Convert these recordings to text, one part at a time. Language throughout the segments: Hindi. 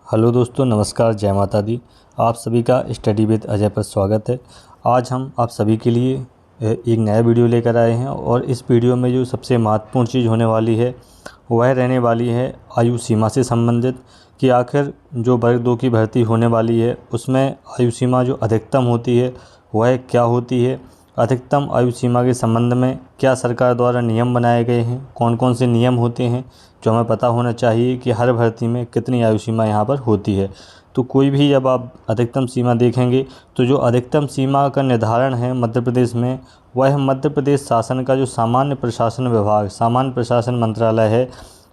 हेलो दोस्तों, नमस्कार, जय माता दी। आप सभी का स्टडी विद अजय पर स्वागत है। आज हम आप सभी के लिए एक नया वीडियो लेकर आए हैं और इस वीडियो में जो सबसे महत्वपूर्ण चीज़ होने वाली है वह रहने वाली है आयु सीमा से संबंधित कि आखिर जो वर्ग 2 की भर्ती होने वाली है उसमें आयु सीमा जो अधिकतम होती है वह क्या होती है। अधिकतम आयु सीमा के संबंध में क्या सरकार द्वारा नियम बनाए गए हैं, कौन कौन से नियम होते हैं जो हमें पता होना चाहिए कि हर भर्ती में कितनी आयु सीमा यहाँ पर होती है। तो कोई भी जब आप अधिकतम सीमा देखेंगे तो जो अधिकतम सीमा का निर्धारण है मध्य प्रदेश में, वह मध्य प्रदेश शासन का जो सामान्य प्रशासन विभाग, सामान्य प्रशासन मंत्रालय है,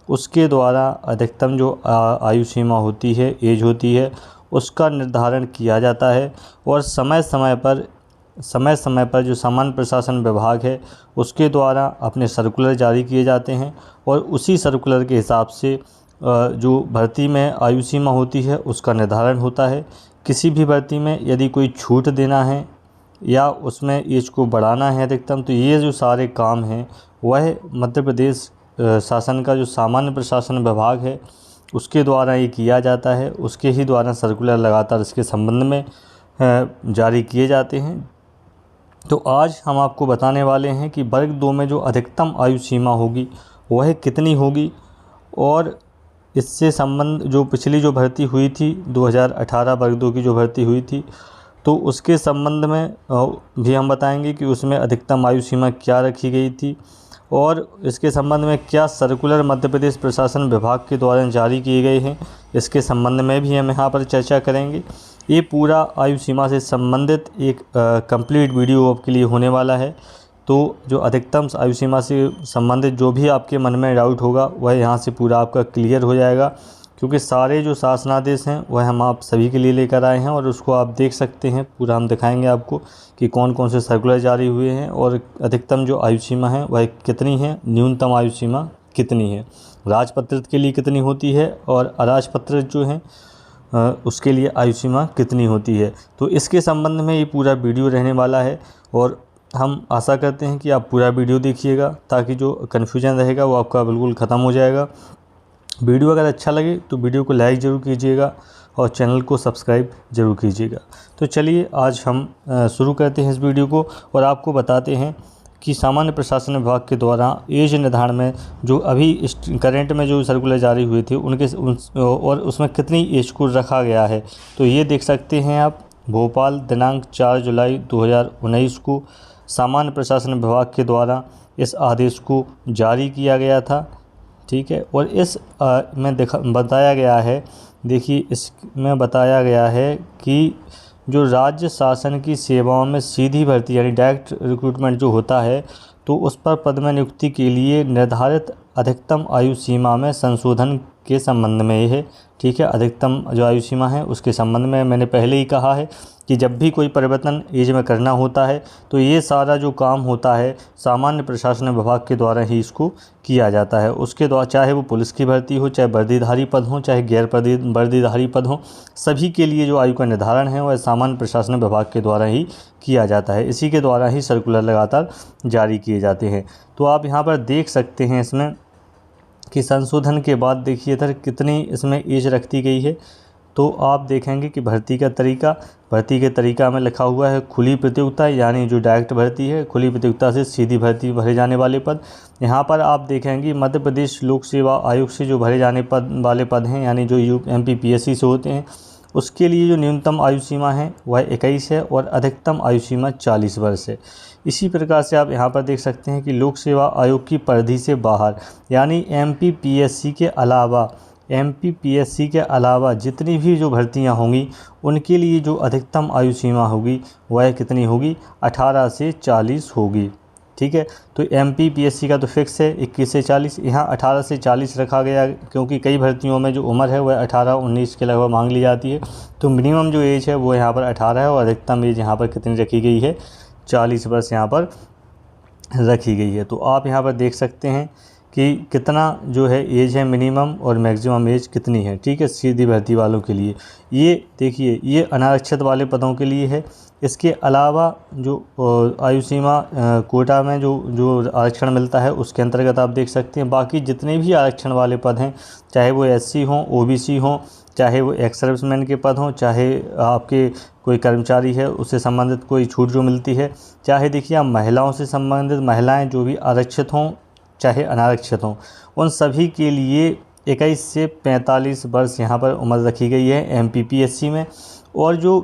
उसके द्वारा अधिकतम जो आयु सीमा होती है, एज होती है, उसका निर्धारण किया जाता है। और समय समय पर जो सामान्य प्रशासन विभाग है उसके द्वारा अपने सर्कुलर जारी किए जाते हैं और उसी सर्कुलर के हिसाब से जो भर्ती में आयु सीमा होती है उसका निर्धारण होता है। किसी भी भर्ती में यदि कोई छूट देना है या उसमें एज को बढ़ाना है अधिकतम, तो ये जो सारे काम हैं वह मध्य प्रदेश शासन का जो सामान्य प्रशासन विभाग है उसके द्वारा ये किया जाता है। उसके ही द्वारा सर्कुलर लगातार इसके संबंध में जारी किए जाते हैं। तो आज हम आपको बताने वाले हैं कि वर्ग 2 में जो अधिकतम आयु सीमा होगी वह कितनी होगी और इससे संबंध जो पिछली जो भर्ती हुई थी 2018 वर्ग 2 की जो भर्ती हुई थी तो उसके संबंध में भी हम बताएंगे कि उसमें अधिकतम आयु सीमा क्या रखी गई थी और इसके संबंध में क्या सर्कुलर मध्य प्रदेश प्रशासन विभाग के द्वारा जारी किए गए हैं, इसके संबंध में भी हम यहाँ पर चर्चा करेंगे। ये पूरा आयु सीमा से संबंधित एक कंप्लीट वीडियो आपके लिए होने वाला है। तो जो अधिकतम आयु सीमा से संबंधित जो भी आपके मन में डाउट होगा वह यहाँ से पूरा आपका क्लियर हो जाएगा, क्योंकि सारे जो शासनादेश हैं वह हम आप सभी के लिए लेकर आए हैं और उसको आप देख सकते हैं। पूरा हम दिखाएंगे आपको कि कौन कौन से सर्कुलर जारी हुए हैं और अधिकतम जो आयु सीमा है वह कितनी है, न्यूनतम आयु सीमा कितनी है, राजपत्रित के लिए कितनी होती है और अराजपत्रित जो है उसके लिए आयु सीमा कितनी होती है। तो इसके संबंध में ये पूरा वीडियो रहने वाला है और हम आशा करते हैं कि आप पूरा वीडियो देखिएगा ताकि जो कन्फ्यूजन रहेगा वो आपका बिल्कुल ख़त्म हो जाएगा। वीडियो अगर अच्छा लगे तो वीडियो को लाइक ज़रूर कीजिएगा और चैनल को सब्सक्राइब ज़रूर कीजिएगा। तो चलिए आज हम शुरू करते हैं इस वीडियो को और आपको बताते हैं कि सामान्य प्रशासन विभाग के द्वारा एज निर्धारण में जो अभी करंट में जो सर्कुलर जारी हुए थे और उसमें कितनी एज को रखा गया है। तो ये देख सकते हैं आप, भोपाल दिनांक 4 जुलाई 2019 को सामान्य प्रशासन विभाग के द्वारा इस आदेश को जारी किया गया था। ठीक है, और इस में बताया गया है, देखिए इसमें बताया गया है कि जो राज्य शासन की सेवाओं में सीधी भर्ती यानी डायरेक्ट रिक्रूटमेंट जो होता है तो उस पर पद में नियुक्ति के लिए निर्धारित अधिकतम आयु सीमा में संशोधन के संबंध में ये है। ठीक है, अधिकतम जो आयु सीमा है उसके संबंध में मैंने पहले ही कहा है कि जब भी कोई परिवर्तन एज में करना होता है तो ये सारा जो काम होता है सामान्य प्रशासन विभाग के द्वारा ही इसको किया जाता है। उसके द्वारा चाहे वो पुलिस की भर्ती हो, चाहे वर्दीधारी पद हो, चाहे गैर वर्दीधारी पद हो, सभी के लिए जो आयु का निर्धारण है वह सामान्य प्रशासन विभाग के द्वारा ही किया जाता है। इसी के द्वारा ही सर्कुलर लगातार जारी किए जाते हैं। तो आप यहाँ पर देख सकते हैं इसमें कि संशोधन के बाद देखिए इधर कितनी इसमें एज रखती गई है। तो आप देखेंगे कि भर्ती के तरीका में लिखा हुआ है खुली प्रतियोगिता, यानी जो डायरेक्ट भर्ती है, खुली प्रतियोगिता से सीधी भर्ती भरे जाने वाले पद। यहाँ पर आप देखेंगे मध्य प्रदेश लोक सेवा आयोग से जो भरे जाने वाले पद हैं, यानी जो MPPSC से होते हैं, उसके लिए जो न्यूनतम आयु सीमा है वह 21 है और अधिकतम आयु सीमा 40 वर्ष है। इसी प्रकार से आप यहाँ पर देख सकते हैं कि लोक सेवा आयोग की परिधि से बाहर यानी MPPSC के अलावा जितनी भी जो भर्तियाँ होंगी उनके लिए जो अधिकतम आयु सीमा होगी वह कितनी होगी, 18 से 40 होगी। ठीक है, तो MPPSC का तो फिक्स है 21 से 40, यहाँ 18 से 40 रखा गया क्योंकि कई भर्तियों में जो उम्र है वह 18-19 के लगभग मांग ली जाती है। तो मिनिमम जो एज है वो यहाँ पर 18 है और अधिकतम एज यहाँ पर कितनी रखी गई है, 40 वर्ष यहाँ पर रखी गई है। तो आप यहाँ पर देख सकते हैं कि कितना जो है एज है मिनिमम और मैक्सिमम एज कितनी है, ठीक है, सीधी भर्ती वालों के लिए। ये देखिए ये अनारक्षित वाले पदों के लिए है। इसके अलावा जो आयु सीमा कोटा में जो आरक्षण मिलता है उसके अंतर्गत आप देख सकते हैं। बाकी जितने भी आरक्षण वाले पद हैं, चाहे वो एससी हों, ओबीसी हों, चाहे वो एक्स सर्विसमैन के पद हों, चाहे आपके कोई कर्मचारी है उससे संबंधित कोई छूट जो मिलती है, चाहे देखिए आप महिलाओं से संबंधित महिलाएं जो भी आरक्षित हों चाहे अनारक्षित हों, उन सभी के लिए 21 से 45 वर्ष यहाँ पर उम्र रखी गई है एमपीपीएससी में। और जो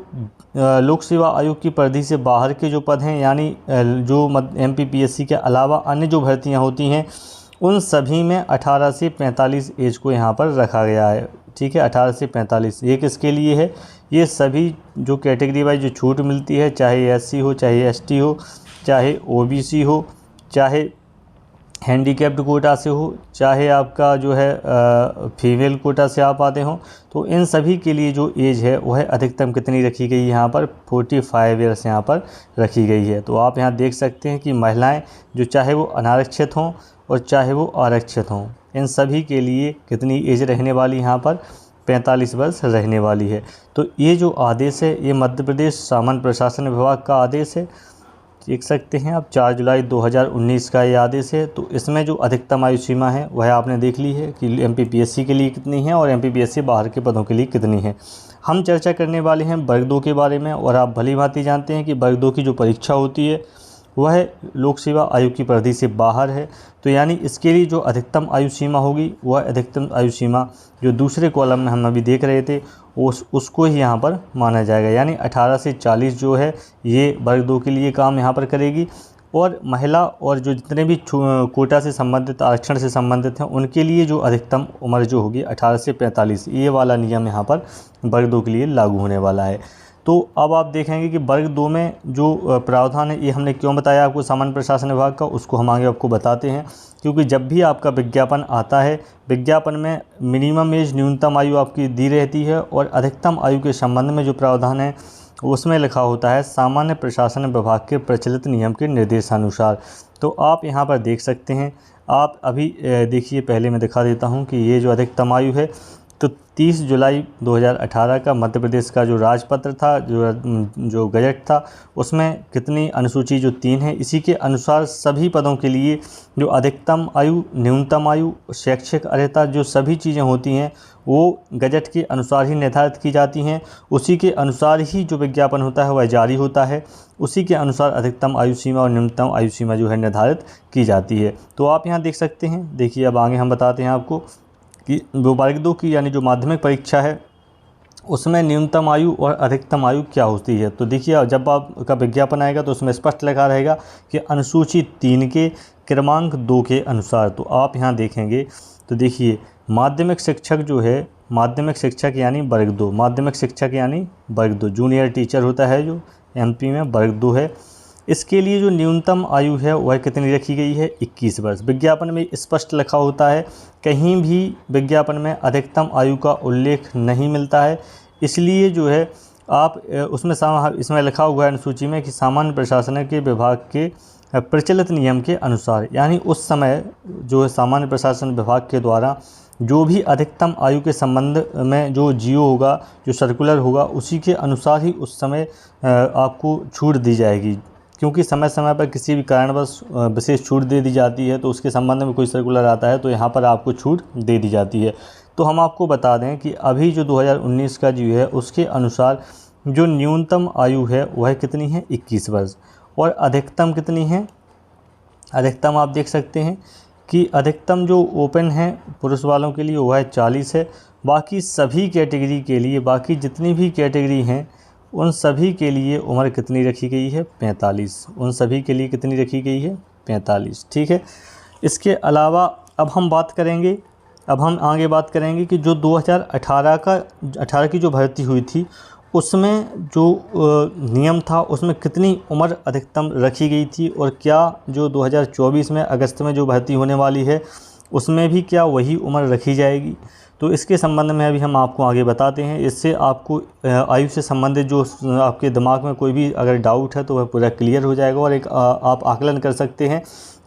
लोक सेवा आयोग की परिधि से बाहर के जो पद हैं, यानी जो एमपीपीएससी के अलावा अन्य जो भर्तियाँ होती हैं, उन सभी में 18 से 45 एज को यहाँ पर रखा गया है, ठीक है, 18 से 45। ये किसके लिए है? ये सभी जो कैटेगरी वाइज जो छूट मिलती है, चाहे एससी हो, चाहे एसटी हो, चाहे ओबीसी हो, चाहे हैंडीकैप्ड कोटा से हो, चाहे आपका जो है फीमेल कोटा से आप आते हो, तो इन सभी के लिए जो एज है वह अधिकतम कितनी रखी गई है यहाँ पर? 45 ईयर्स यहाँ पर रखी गई है। तो आप यहाँ देख सकते हैं कि महिलाएं जो चाहे वो अनारक्षित हों और चाहे वो आरक्षित हों, इन सभी के लिए कितनी एज रहने वाली यहाँ पर? 45 वर्ष रहने वाली है। तो ये जो आदेश है ये मध्य प्रदेश सामान्य प्रशासन विभाग का आदेश है, देख सकते हैं आप, 4 जुलाई 2019 का ये आदेश है। तो इसमें जो अधिकतम आयु सीमा है वह आपने देख ली है कि एमपीपीएससी के लिए कितनी है और एमपीपीएससी बाहर के पदों के लिए कितनी है। हम चर्चा करने वाले हैं वर्ग 2 के बारे में। और आप भली भांति जानते हैं कि वर्ग 2 की जो परीक्षा होती है वह लोक सेवा आयोग की परिधि से बाहर है। तो यानी इसके लिए जो अधिकतम आयु सीमा होगी वह अधिकतम आयु सीमा जो दूसरे कॉलम में हम अभी देख रहे थे उसको ही यहाँ पर माना जाएगा, यानी 18 से 40 जो है ये वर्ग 2 के लिए काम यहाँ पर करेगी। और महिला और जो जितने भी कोटा से संबंधित आरक्षण से संबंधित हैं उनके लिए जो अधिकतम उम्र जो होगी 18 से 45, ये वाला नियम यहाँ पर वर्ग 2 के लिए लागू होने वाला है। तो अब आप देखेंगे कि वर्ग 2 में जो प्रावधान है ये हमने क्यों बताया आपको सामान्य प्रशासन विभाग का, उसको हम आगे आपको बताते हैं। क्योंकि जब भी आपका विज्ञापन आता है, विज्ञापन में मिनिमम एज न्यूनतम आयु आपकी दी रहती है और अधिकतम आयु के संबंध में जो प्रावधान है उसमें लिखा होता है सामान्य प्रशासन विभाग के प्रचलित नियम के निर्देशानुसार। तो आप यहाँ पर देख सकते हैं, आप अभी देखिए, पहले मैं दिखा देता हूँ कि ये जो अधिकतम आयु है, तो 30 जुलाई 2018 का मध्य प्रदेश का जो राजपत्र था, जो गजट था, उसमें कितनी अनुसूची जो 3 है, इसी के अनुसार सभी पदों के लिए जो अधिकतम आयु, न्यूनतम आयु, शैक्षिक अर्हता, जो सभी चीज़ें होती हैं वो गजट के अनुसार ही निर्धारित की जाती हैं। उसी के अनुसार ही जो विज्ञापन होता है वह जारी होता है, उसी के अनुसार अधिकतम आयु सीमा और न्यूनतम आयु सीमा जो है निर्धारित की जाती है। तो आप यहाँ देख सकते हैं। देखिए अब आगे हम बताते हैं आपको कि जो वर्ग 2 की यानी जो माध्यमिक परीक्षा है उसमें न्यूनतम आयु और अधिकतम आयु क्या होती है। तो देखिए जब आपका विज्ञापन आएगा तो उसमें स्पष्ट लिखा रहेगा कि अनुसूची 3 के क्रमांक 2 के अनुसार। तो आप यहाँ देखेंगे तो देखिए माध्यमिक शिक्षक जो है, माध्यमिक शिक्षक यानी वर्ग 2, माध्यमिक शिक्षक यानी वर्ग 2, जूनियर टीचर होता है जो एमपी में वर्ग 2 है, इसके लिए जो न्यूनतम आयु है वह कितनी रखी गई है? 21 वर्ष। विज्ञापन में स्पष्ट लिखा होता है, कहीं भी विज्ञापन में अधिकतम आयु का उल्लेख नहीं मिलता है। इसलिए जो है आप उसमें इसमें लिखा हुआ है अनुसूची में कि सामान्य प्रशासन के विभाग के प्रचलित नियम के अनुसार, यानी उस समय जो है सामान्य प्रशासन विभाग के द्वारा जो भी अधिकतम आयु के संबंध में जो जियो होगा, जो सर्कुलर होगा, उसी के अनुसार ही उस समय आपको छूट दी जाएगी। क्योंकि समय समय पर किसी भी कारणवश विशेष छूट दे दी जाती है, तो उसके संबंध में कोई सर्कुलर आता है तो यहाँ पर आपको छूट दे दी जाती है। तो हम आपको बता दें कि अभी जो 2019 का जो है उसके अनुसार जो न्यूनतम आयु है वह कितनी है? 21 वर्ष। और अधिकतम कितनी है? अधिकतम आप देख सकते हैं कि अधिकतम जो ओपन है पुरुष वालों के लिए वह है 40 है। बाकी सभी कैटेगरी के लिए, बाकी जितनी भी कैटेगरी हैं उन सभी के लिए उम्र कितनी रखी गई है? 45। उन सभी के लिए कितनी रखी गई है? 45, ठीक है। इसके अलावा अब हम आगे बात करेंगे कि जो 2018 की जो भर्ती हुई थी उसमें जो नियम था उसमें कितनी उम्र अधिकतम रखी गई थी, और क्या जो 2024 में अगस्त में जो भर्ती होने वाली है उसमें भी क्या वही उम्र रखी जाएगी। तो इसके संबंध में अभी हम आपको आगे बताते हैं। इससे आपको आयु से संबंधित जो आपके दिमाग में कोई भी अगर डाउट है तो वह पूरा क्लियर हो जाएगा और एक आप आकलन कर सकते हैं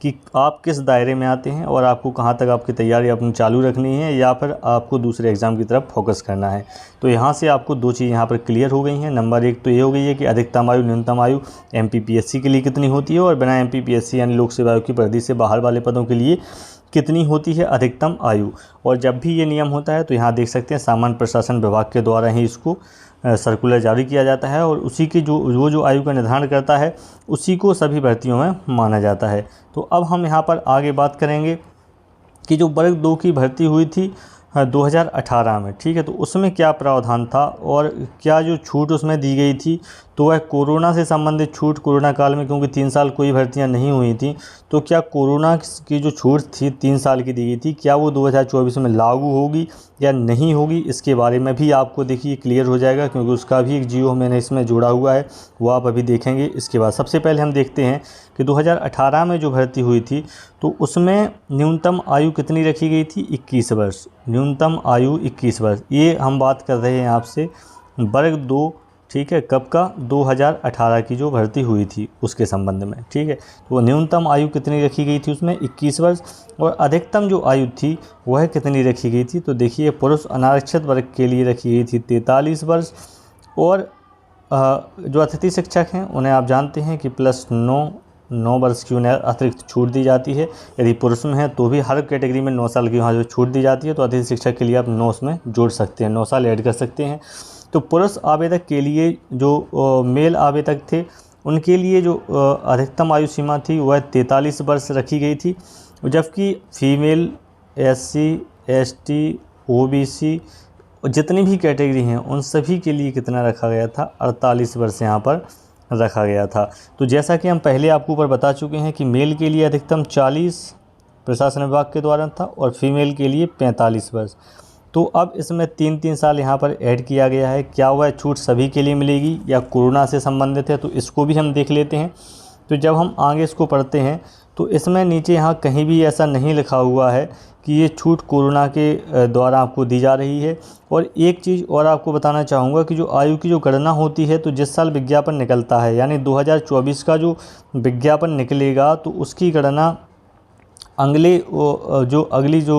कि आप किस दायरे में आते हैं और आपको कहाँ तक आपकी तैयारी अपनी चालू रखनी है या फिर आपको दूसरे एग्ज़ाम की तरफ फोकस करना है। तो यहाँ से आपको दो चीज़ यहाँ पर क्लियर हो गई हैं। नंबर एक तो ये हो गई है कि अधिकतम आयु न्यूनतम आयु MPPSC के लिए कितनी होती है और बिना MPPSC यानी लोक सेवा आयोग की परिधि से बाहर वाले पदों के लिए कितनी होती है अधिकतम आयु। और जब भी ये नियम होता है तो यहाँ देख सकते हैं सामान्य प्रशासन विभाग के द्वारा ही इसको सर्कुलर जारी किया जाता है और उसी की जो आयु का निर्धारण करता है उसी को सभी भर्तियों में माना जाता है। तो अब हम यहाँ पर आगे बात करेंगे कि जो वर्ग 2 की भर्ती हुई थी 2018 में, ठीक है, तो उसमें क्या प्रावधान था और क्या जो छूट उसमें दी गई थी तो वह कोरोना से संबंधित छूट, कोरोना काल में क्योंकि 3 साल कोई भर्तियां नहीं हुई थी, तो क्या कोरोना की जो छूट थी 3 साल की दी गई थी क्या वो 2024 में लागू होगी या नहीं होगी, इसके बारे में भी आपको देखिए क्लियर हो जाएगा क्योंकि उसका भी एक जियो मैंने इसमें जोड़ा हुआ है, वो आप अभी देखेंगे। इसके बाद सबसे पहले हम देखते हैं कि 2018 में जो भर्ती हुई थी तो उसमें न्यूनतम आयु कितनी रखी गई थी, 21 वर्ष। न्यूनतम आयु 21 वर्ष। ये हम बात कर रहे हैं आपसे वर्ग 2, ठीक है, कब का, 2018 की जो भर्ती हुई थी उसके संबंध में, ठीक है। तो न्यूनतम आयु कितनी रखी गई थी उसमें, 21 वर्ष। और अधिकतम जो आयु थी वह कितनी रखी गई थी, तो देखिए पुरुष अनारक्षित वर्ग के लिए रखी गई थी 43 वर्ष। और जो अतिथि शिक्षक हैं उन्हें आप जानते हैं कि प्लस 9 वर्ष की उन्हें अतिरिक्त छूट दी जाती है। यदि पुरुष में है तो भी हर कैटेगरी में 9 साल की वहाँ जो छूट दी जाती है, तो अतिथि शिक्षक के लिए आप 9 उसमें जोड़ सकते हैं, 9 साल ऐड कर सकते हैं। तो पुरुष आवेदक के लिए जो मेल आवेदक थे उनके लिए जो अधिकतम आयु सीमा थी वह 43 वर्ष रखी गई थी, जबकि फीमेल, SC, ST, OBC जितनी भी कैटेगरी हैं उन सभी के लिए कितना रखा गया था, 48 वर्ष यहाँ पर रखा गया था। तो जैसा कि हम पहले आपको ऊपर बता चुके हैं कि मेल के लिए अधिकतम 40 प्रशासन विभाग के द्वारा था और फीमेल के लिए 45 वर्ष। तो अब इसमें 3-3 साल यहाँ पर ऐड किया गया है। क्या वह छूट सभी के लिए मिलेगी या कोरोना से संबंधित है, तो इसको भी हम देख लेते हैं। तो जब हम आगे इसको पढ़ते हैं तो इसमें नीचे यहाँ कहीं भी ऐसा नहीं लिखा हुआ है कि ये छूट कोरोना के द्वारा आपको दी जा रही है। और एक चीज़ और आपको बताना चाहूँगा कि जो आयु की जो गणना होती है, तो जिस साल विज्ञापन निकलता है यानी 2024 का जो विज्ञापन निकलेगा तो उसकी गणना अगली जो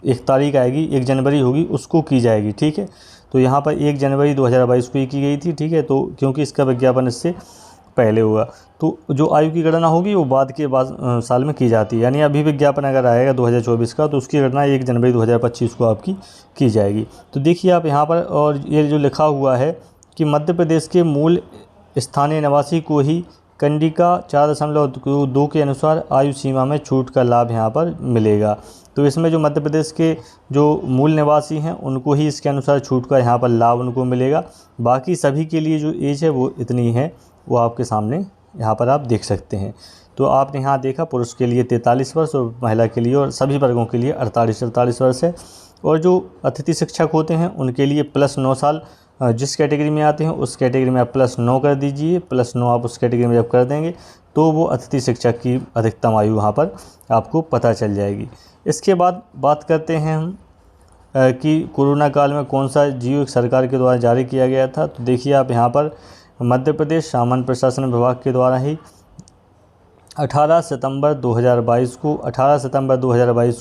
1 तारीख आएगी, 1 जनवरी होगी, उसको की जाएगी, ठीक है। तो यहाँ पर 1 जनवरी 2022 को ही की गई थी, ठीक है। तो क्योंकि इसका विज्ञापन इससे पहले हुआ, तो जो आयु की गणना होगी वो बाद साल में की जाती है। यानी अभी विज्ञापन अगर आएगा 2024 का तो उसकी गणना 1 जनवरी 2025 को आपकी की जाएगी। तो देखिए आप यहाँ पर, और ये जो लिखा हुआ है कि मध्य प्रदेश के मूल स्थानीय निवासी को ही कंडिका 4.2 के अनुसार आयु सीमा में छूट का लाभ यहाँ पर मिलेगा। तो इसमें जो मध्य प्रदेश के जो मूल निवासी हैं उनको ही इसके अनुसार छूट का यहाँ पर लाभ उनको मिलेगा। बाकी सभी के लिए जो एज है वो इतनी है, वो आपके सामने यहाँ पर आप देख सकते हैं। तो आपने यहाँ देखा पुरुष के लिए 43 वर्ष और महिला के लिए और सभी वर्गों के लिए 48 वर्ष है। और जो अतिथि शिक्षक होते हैं उनके लिए प्लस 9 साल, जिस कैटेगरी में आते हैं उस कैटेगरी में आप प्लस 9 कर दीजिए। प्लस 9 आप उस कैटेगरी में जब कर देंगे तो वो अतिथि शिक्षक की अधिकतम आयु वहाँ पर आपको पता चल जाएगी। इसके बाद बात करते हैं हम कि कोरोना काल में कौन सा जियो सरकार के द्वारा जारी किया गया था। तो देखिए आप यहाँ पर मध्य प्रदेश सामान्य प्रशासन विभाग के द्वारा ही 18 सितंबर 2022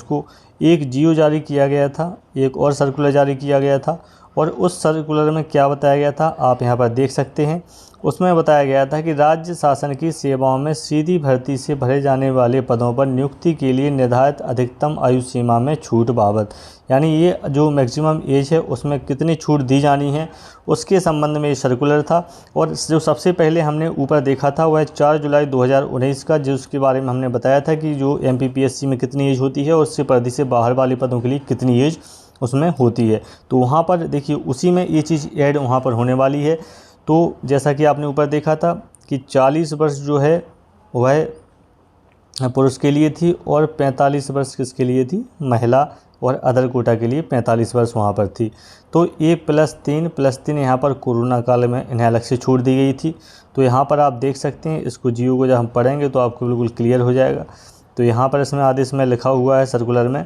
को एक जियो जारी किया गया था, एक और सर्कुलर जारी किया गया था। और उस सर्कुलर में क्या बताया गया था आप यहाँ पर देख सकते हैं। उसमें बताया गया था कि राज्य शासन की सेवाओं में सीधी भर्ती से भरे जाने वाले पदों पर नियुक्ति के लिए निर्धारित अधिकतम आयु सीमा में छूट बाबत, यानी ये जो मैक्सिमम एज है उसमें कितनी छूट दी जानी है उसके संबंध में ये सर्कुलर था। और जो सबसे पहले हमने ऊपर देखा था वह 4 जुलाई 2019 का, जिसके बारे में हमने बताया था कि जो MPPSC में कितनी एज होती है और उससे परिधि से बाहर वाले पदों के लिए कितनी एज उसमें होती है। तो वहाँ पर देखिए उसी में ये चीज़ ऐड वहाँ पर होने वाली है। तो जैसा कि आपने ऊपर देखा था कि 40 वर्ष जो है वह पुरुष के लिए थी और 45 वर्ष किसके लिए थी, महिला और अदर कोटा के लिए 45 वर्ष वहाँ पर थी। तो ये +3 यहाँ पर कोरोना काल में इन्हें अलग से छूट दी गई थी। तो यहाँ पर आप देख सकते हैं, इसको जियो को जब हम पढ़ेंगे तो आपको बिल्कुल क्लियर हो जाएगा। तो यहाँ पर इसमें आदेश में लिखा हुआ है सर्कुलर में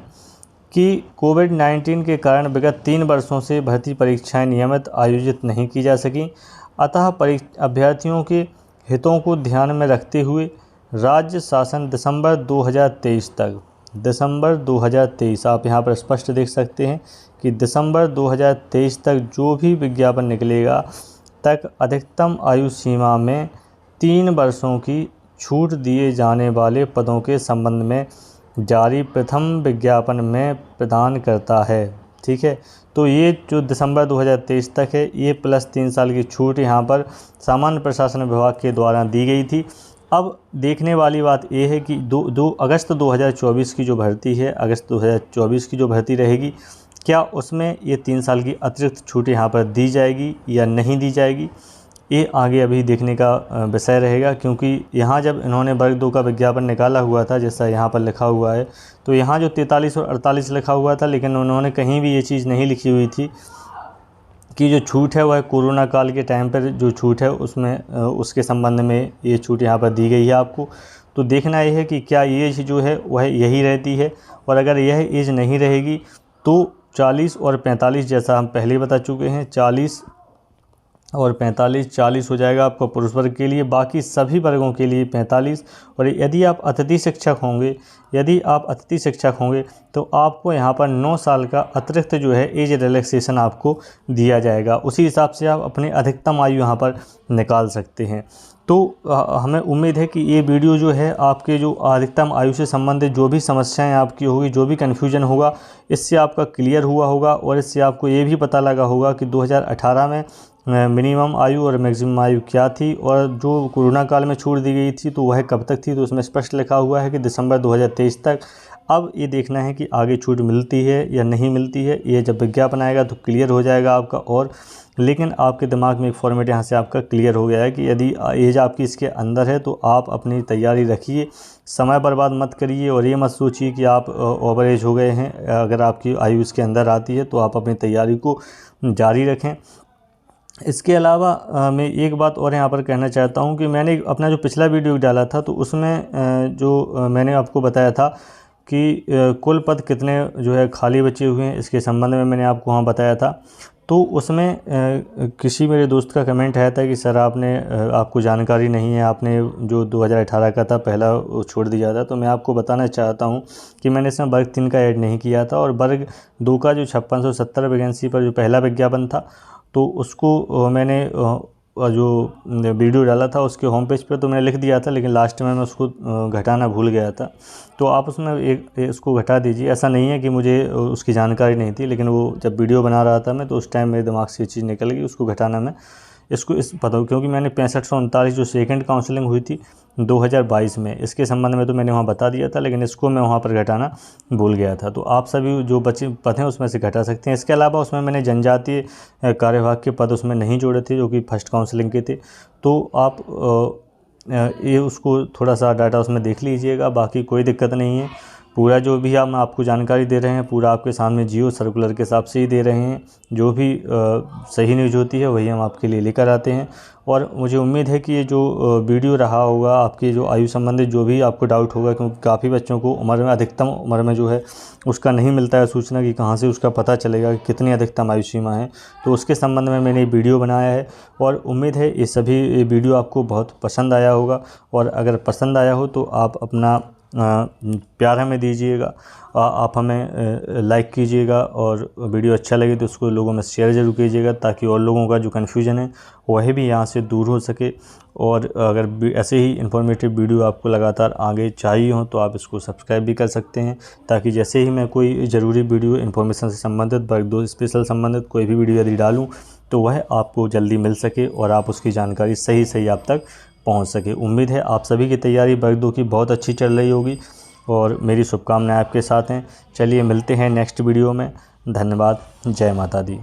कि कोविड-19 के कारण विगत 3 वर्षों से भर्ती परीक्षाएं नियमित आयोजित नहीं की जा सकीं, अतः अभ्यर्थियों के हितों को ध्यान में रखते हुए राज्य शासन दिसंबर 2023 तक, दिसंबर 2023 आप यहाँ पर स्पष्ट देख सकते हैं कि दिसंबर 2023 तक जो भी विज्ञापन निकलेगा तक अधिकतम आयु सीमा में 3 वर्षों की छूट दिए जाने वाले पदों के संबंध में जारी प्रथम विज्ञापन में प्रदान करता है। ठीक है, तो ये जो दिसंबर 2023 तक है, ये प्लस 3 साल की छूट यहाँ पर सामान्य प्रशासन विभाग के द्वारा दी गई थी। अब देखने वाली बात ये है कि 2 अगस्त 2024 की जो भर्ती है, अगस्त 2024 की जो भर्ती रहेगी, क्या उसमें ये 3 साल की अतिरिक्त छूट यहाँ पर दी जाएगी या नहीं दी जाएगी, ये आगे अभी देखने का विषय रहेगा। क्योंकि यहाँ जब इन्होंने वर्ग 2 का विज्ञापन निकाला हुआ था, जैसा यहाँ पर लिखा हुआ है, तो यहाँ जो 43 और 48 लिखा हुआ था, लेकिन उन्होंने कहीं भी ये चीज़ नहीं लिखी हुई थी कि जो छूट है वह कोरोना काल के टाइम पर जो छूट है उसमें उसके संबंध में ये छूट यहाँ पर दी गई है आपको। तो देखना ये है कि क्या एज जो है वह यही रहती है, और अगर यह एज नहीं रहेगी तो 40 और 45, जैसा हम पहले बता चुके हैं, 40 और 45, 40 हो जाएगा आपको पुरुष वर्ग के लिए, बाकी सभी वर्गों के लिए 45। और यदि आप अतिथि शिक्षक होंगे, तो आपको यहाँ पर 9 साल का अतिरिक्त जो है एज रिलैक्सेशन आपको दिया जाएगा। उसी हिसाब से आप अपनी अधिकतम आयु यहाँ पर निकाल सकते हैं। तो हमें उम्मीद है कि ये वीडियो जो है आपके जो अधिकतम आयु से संबंधित जो भी समस्याएं आपकी होगी, जो भी कन्फ्यूजन होगा, इससे आपका क्लियर हुआ होगा। और इससे आपको ये भी पता लगा होगा कि 2018 में मिनिमम आयु और मैक्सिमम आयु क्या थी, और जो कोरोना काल में छूट दी गई थी तो वह कब तक थी। तो उसमें स्पष्ट लिखा हुआ है कि दिसंबर 2023 तक। अब ये देखना है कि आगे छूट मिलती है या नहीं मिलती है, ये जब विज्ञापन आएगा तो क्लियर हो जाएगा आपका। और लेकिन आपके दिमाग में एक फॉर्मेट यहाँ से आपका क्लियर हो गया है कि यदि एज आपकी इसके अंदर है तो आप अपनी तैयारी रखिए, समय बर्बाद मत करिए, और ये मत सोचिए कि आप ओवर एज हो गए हैं। अगर आपकी आयु इसके अंदर आती है तो आप अपनी तैयारी को जारी रखें। इसके अलावा मैं एक बात और यहाँ पर कहना चाहता हूँ कि मैंने अपना जो पिछला वीडियो डाला था तो उसमें जो मैंने आपको बताया था कि कुल पद कितने जो है खाली बचे हुए हैं, इसके संबंध में मैंने आपको वहाँ बताया था। तो उसमें किसी मेरे दोस्त का कमेंट आया था कि सर आपको जानकारी नहीं है, आपने जो 2018 का था पहला वो छोड़ दिया था। तो मैं आपको बताना चाहता हूँ कि मैंने इसमें वर्ग 3 का ऐड नहीं किया था, और वर्ग 2 का जो 5670 वैकेंसी पर जो पहला विज्ञापन था तो उसको मैंने जो वीडियो डाला था उसके होम पेज पर तो मैंने लिख दिया था, लेकिन लास्ट में मैं उसको घटाना भूल गया था। तो आप उसमें उसको घटा दीजिए। ऐसा नहीं है कि मुझे उसकी जानकारी नहीं थी, लेकिन वो जब वीडियो बना रहा था मैं तो उस टाइम मेरे दिमाग से ये चीज़ निकल गई, उसको घटाना मैं इसको इस पता क्योंकि मैंने 6539 जो सेकंड काउंसलिंग हुई थी 2022 में, इसके संबंध में तो मैंने वहाँ बता दिया था, लेकिन इसको मैं वहाँ पर घटाना भूल गया था। तो आप सभी जो बचे पद हैं उसमें से घटा सकते हैं। इसके अलावा उसमें मैंने जनजातीय कार्यवाहक के पद उसमें नहीं जोड़े थे जो कि फर्स्ट काउंसलिंग के थे। तो आप ये उसको थोड़ा सा डाटा उसमें देख लीजिएगा, बाकी कोई दिक्कत नहीं है। पूरा जो भी हम आपको जानकारी दे रहे हैं पूरा आपके सामने जियो सर्कुलर के हिसाब से ही दे रहे हैं। जो भी सही न्यूज़ होती है वही हम आपके लिए लेकर आते हैं। और मुझे उम्मीद है कि ये जो वीडियो रहा होगा आपकी जो आयु संबंधित जो भी आपको डाउट होगा, क्योंकि काफ़ी बच्चों को उम्र में अधिकतम उम्र में जो है उसका नहीं मिलता है सूचना कि कहाँ से उसका पता चलेगा कि कितनी अधिकतम आयु सीमा है। तो उसके संबंध में मैंने वीडियो बनाया है, और उम्मीद है ये सभी वीडियो आपको बहुत पसंद आया होगा। और अगर पसंद आया हो तो आप अपना प्यार हमें दीजिएगा, आप हमें लाइक कीजिएगा, और वीडियो अच्छा लगे तो उसको लोगों में शेयर ज़रूर कीजिएगा, ताकि और लोगों का जो कन्फ्यूजन है वह भी यहाँ से दूर हो सके। और अगर ऐसे ही इन्फॉर्मेटिव वीडियो आपको लगातार आगे चाहिए हो तो आप इसको सब्सक्राइब भी कर सकते हैं, ताकि जैसे ही मैं कोई ज़रूरी वीडियो इन्फॉर्मेशन से संबंधित वर्ग 2 स्पेशल संबंधित कोई भी वीडियो यदि डालूँ तो वह आपको जल्दी मिल सके और आप उसकी जानकारी सही आप तक पहुंच सके। उम्मीद है आप सभी की तैयारी वर्ग 2 की बहुत अच्छी चल रही होगी, और मेरी शुभकामनाएं आपके साथ हैं। चलिए मिलते हैं नेक्स्ट वीडियो में। धन्यवाद। जय माता दी।